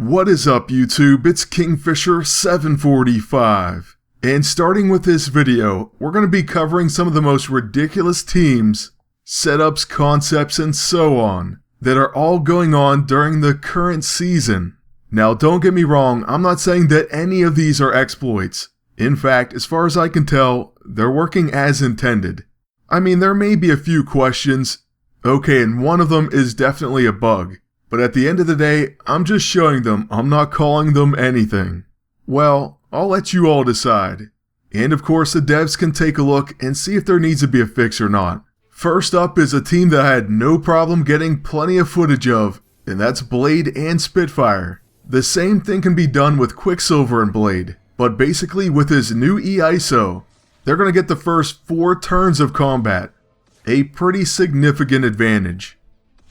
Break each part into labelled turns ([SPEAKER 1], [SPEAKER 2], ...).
[SPEAKER 1] What is up YouTube, it's Kingfisher745, and starting with this video, we're going to be covering some of the most ridiculous teams, setups, concepts, and so on, that are all going on during the current season. Now don't get me wrong, I'm not saying that any of these are exploits. In fact, as far as I can tell, they're working as intended. I mean, there may be a few questions, okay, and one of them is definitely a bug. But at the end of the day, I'm just showing them, I'm not calling them anything. Well, I'll let you all decide. And of course, the devs can take a look and see if there needs to be a fix or not. First up is a team that I had no problem getting plenty of footage of, and that's Blade and Spitfire. The same thing can be done with Quicksilver and Blade, but basically with his new EISO, they're going to get the first 4 turns of combat. A pretty significant advantage.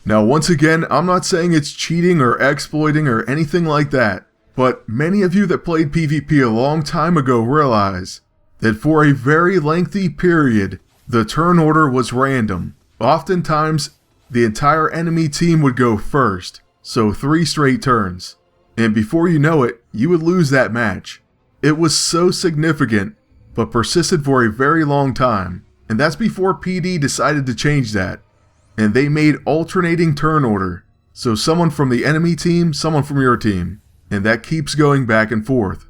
[SPEAKER 1] Now once again, I'm not saying it's cheating or exploiting or anything like that, but many of you that played PvP a long time ago realize that for a very lengthy period, the turn order was random. Oftentimes, the entire enemy team would go first, so 3 straight turns. And before you know it, you would lose that match. It was so significant, but persisted for a very long time, and that's before PD decided to change that. And they made alternating turn order, so someone from the enemy team, someone from your team, and that keeps going back and forth.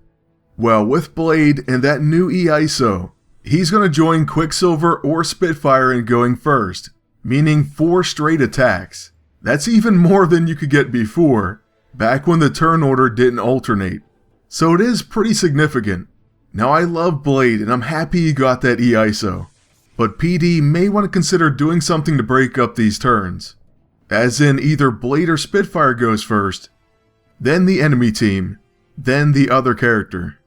[SPEAKER 1] Well, with Blade and that new EISO, he's going to join Quicksilver or Spitfire in going first, meaning 4 straight attacks. That's even more than you could get before, back when the turn order didn't alternate. So it is pretty significant. Now I love Blade and I'm happy he got that EISO. But PD may want to consider doing something to break up these turns. As in either Blade or Spitfire goes first, then the enemy team, then the other character.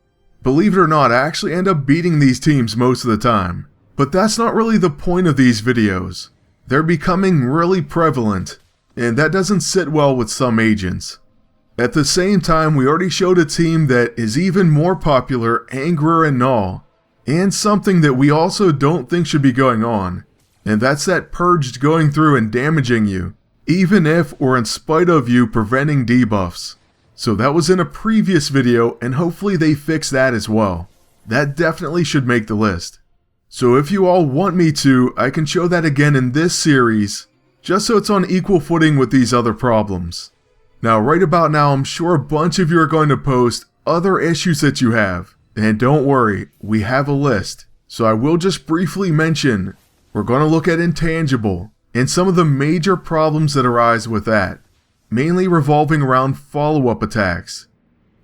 [SPEAKER 1] Believe it or not, I actually end up beating these teams most of the time. But that's not really the point of these videos. They're becoming really prevalent, and that doesn't sit well with some agents. At the same time, we already showed a team that is even more popular, Angrier and Null. And something that we also don't think should be going on, and that's that Purged going through and damaging you, even if or in spite of you preventing debuffs. So that was in a previous video, and hopefully they fix that as well. That definitely should make the list. So if you all want me to, I can show that again in this series, just so it's on equal footing with these other problems. Now right about now, I'm sure a bunch of you are going to post other issues that you have. And don't worry, we have a list, so I will just briefly mention, we're going to look at Intangible, and some of the major problems that arise with that, mainly revolving around follow-up attacks.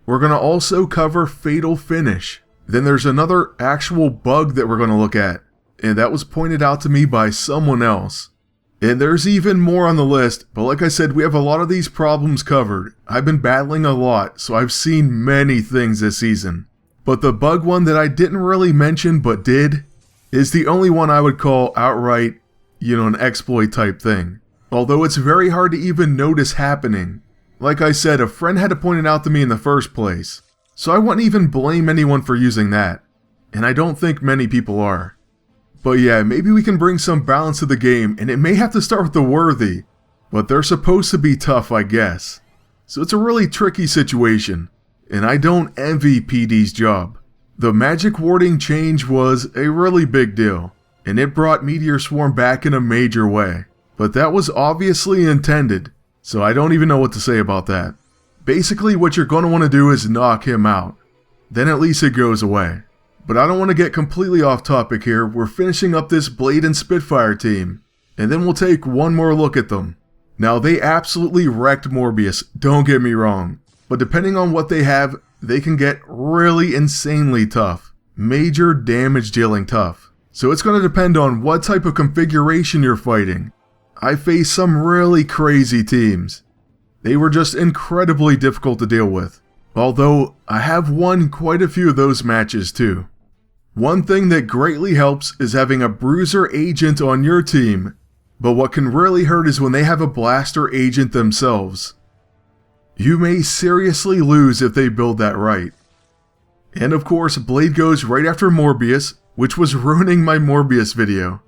[SPEAKER 1] We're going to also cover Fatal Finish, then there's another actual bug that we're going to look at, and that was pointed out to me by someone else. And there's even more on the list, but like I said, we have a lot of these problems covered. I've been battling a lot, so I've seen many things this season. But the bug one that I didn't really mention but did, is the only one I would call outright, an exploit type thing. Although it's very hard to even notice happening. Like I said, a friend had to point it out to me in the first place. So I wouldn't even blame anyone for using that. And I don't think many people are. But yeah, maybe we can bring some balance to the game, and it may have to start with the worthy. But they're supposed to be tough, I guess. So it's a really tricky situation. And I don't envy PD's job. The magic warding change was a really big deal, and it brought Meteor Swarm back in a major way. But that was obviously intended, so I don't even know what to say about that. Basically what you're going to want to do is knock him out. Then at least it goes away. But I don't want to get completely off topic here, we're finishing up this Blade and Spitfire team, and then we'll take one more look at them. Now they absolutely wrecked Morbius, don't get me wrong. But depending on what they have, they can get really insanely tough. Major damage dealing tough. So it's going to depend on what type of configuration you're fighting. I faced some really crazy teams. They were just incredibly difficult to deal with. Although, I have won quite a few of those matches too. One thing that greatly helps is having a bruiser agent on your team. But what can really hurt is when they have a blaster agent themselves. You may seriously lose if they build that right. And of course, Blade goes right after Morbius, which was ruining my Morbius video.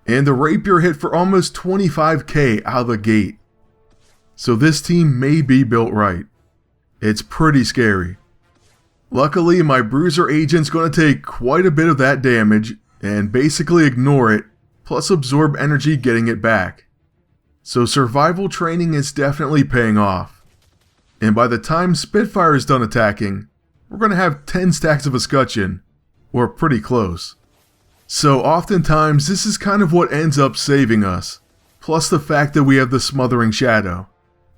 [SPEAKER 1] And the Rapier hit for almost 25k out of the gate. So this team may be built right. It's pretty scary. Luckily, my bruiser agent's going to take quite a bit of that damage and basically ignore it, plus absorb energy getting it back. So survival training is definitely paying off. And by the time Spitfire is done attacking, we're going to have 10 stacks of escutcheon, or pretty close. So oftentimes this is kind of what ends up saving us, plus the fact that we have the Smothering Shadow.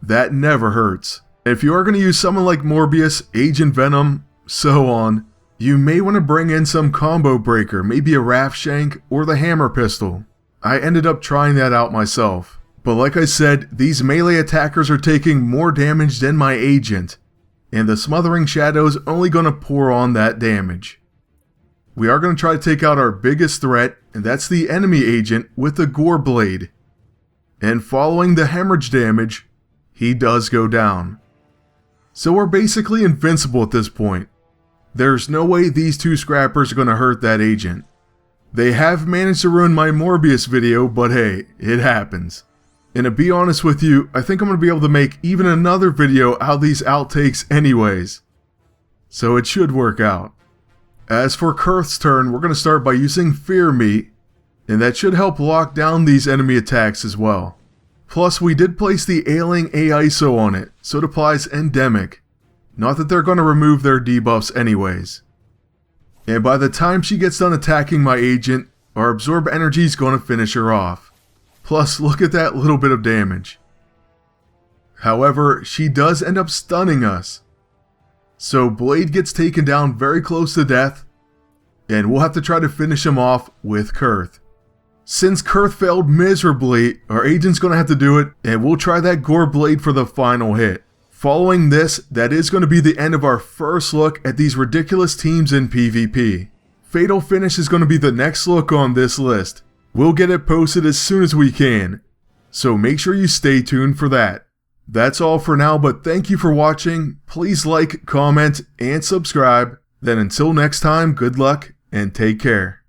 [SPEAKER 1] That never hurts. If you are going to use someone like Morbius, Agent Venom, so on, you may want to bring in some combo breaker, maybe a Raft Shank or the Hammer Pistol. I ended up trying that out myself. But like I said, these melee attackers are taking more damage than my agent, and the Smothering Shadow is only going to pour on that damage. We are going to try to take out our biggest threat, and that's the enemy agent with the Gore Blade. And following the hemorrhage damage, he does go down. So we're basically invincible at this point. There's no way these two scrappers are going to hurt that agent. They have managed to ruin my Morbius video, but hey, it happens. And to be honest with you, I think I'm going to be able to make even another video out of these outtakes anyways. So it should work out. As for Kurth's turn, we're going to start by using Fear Me, and that should help lock down these enemy attacks as well. Plus, we did place the Ailing AISO on it, so it applies Endemic. Not that they're going to remove their debuffs anyways. And by the time she gets done attacking my agent, our Absorb Energy is going to finish her off. Plus, look at that little bit of damage. However, she does end up stunning us. So Blade gets taken down very close to death, and we'll have to try to finish him off with Kurth. Since Kurth failed miserably, our agent's going to have to do it, and we'll try that Gore Blade for the final hit. Following this, that is going to be the end of our first look at these ridiculous teams in PvP. Fatal Finish is going to be the next look on this list. We'll get it posted as soon as we can, so make sure you stay tuned for that. That's all for now, but thank you for watching. Please like, comment, and subscribe. Then until next time, good luck and take care.